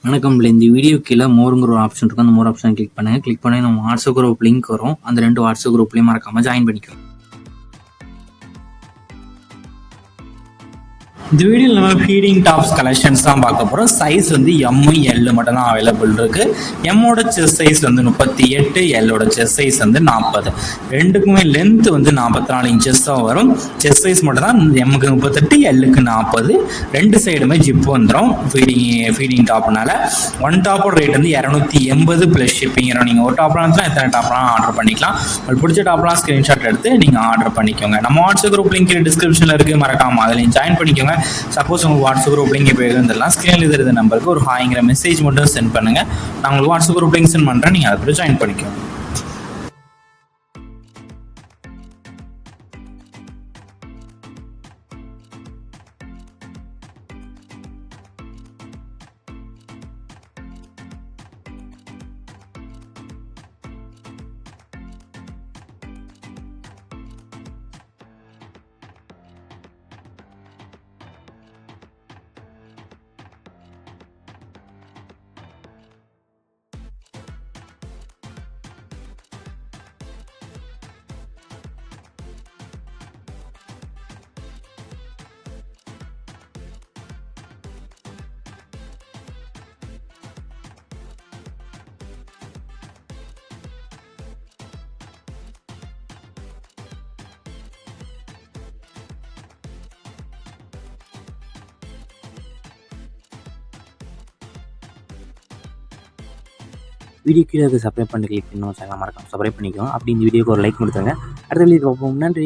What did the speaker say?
வணக்கம். இந்த வீடியோ கீழே மோருங்கிற ஒரு ஆப்ஷன் இருக்கும். அந்த மோர் ஆப்ஷன் கிளிக் பண்ணுங்கள். கிளிக் பண்ணி நம்ம வாட்ஸ்அப் குரூப் லிங்க் வரும். அந்த 2 வாட்ஸ்அப் குரூப்லேயும் மறக்காமல் ஜாயின் பண்ணிக்கோங்க. இந்த வீடியோவில் நம்ம ஃபீடிங் டாப்ஸ் கலெக்ஷன்ஸ் தான் பார்க்க போகிறோம். சைஸ் வந்து எம் எல் மட்டும் தான் அவைலபிள் இருக்குது. எம்மோட செஸ்ட் சைஸ் வந்து 38, எல்லோட செஸ்ட் சைஸ் வந்து 40. ரெண்டுக்குமே லென்த் வந்து 44 இன்ச்சஸ் தான் வரும். செஸ்ட் சைஸ் மட்டும் தான் எம்முக்கு 38, எல்லுக்கு 40. ரெண்டு சைடுமே ஜிப் வந்துடும் ஃபீடிங் டாப்னால. ஒன் டாப்போட ரேட் வந்து 280 ப்ளஸ் ஷிப்பிங். நீங்கள் ஒரு டாப்லாம் இருந்தால் எத்தனை டாப்லாம் ஆர்டர் பண்ணிக்கலாம். உங்களுக்கு பிடிச்ச டாப்லாம் ஸ்க்ரீன்ஷாட் எடுத்து நீங்கள் ஆர்டர் பண்ணிக்கோங்க. நம்ம வாட்ஸ்அப் குரூப் லிங்க் டிஸ்கிரிப்ஷனில் இருக்குது, மறக்காமல் அதில் ஜாயின் பண்ணிக்கோங்க. சப்போஸ் உங்களுக்கு வாட்ஸ்அப் குரூப் லிங்க் இப்போ இருந்தெல்லாம் ஸ்க்ரீனில் இருக்கிற நம்பருக்கு ஒரு ஹாய்ங்கிற மெசேஜ் மட்டும் சென்ட் பண்ணுங்கள். நான் உங்களுக்கு வாட்ஸ்அப் குரூப் லிங்க் சென்ட் பண்ணுறேன். நீங்கள் அதை ஜாயின் பண்ணிக்கோங்க. வீடியோ கீழே சப்ஸ்கிரைப் பண்ணி கிளிக் பண்ணணும். சேனல் மறக்காம சப்ஸ்கிரைப் பண்ணிக்கோங்க. அப்படி இந்த வீடியோக்கு ஒரு லைக் கொடுத்துருங்க. அடுத்த வீடியோ பார்ப்போம். நன்றி.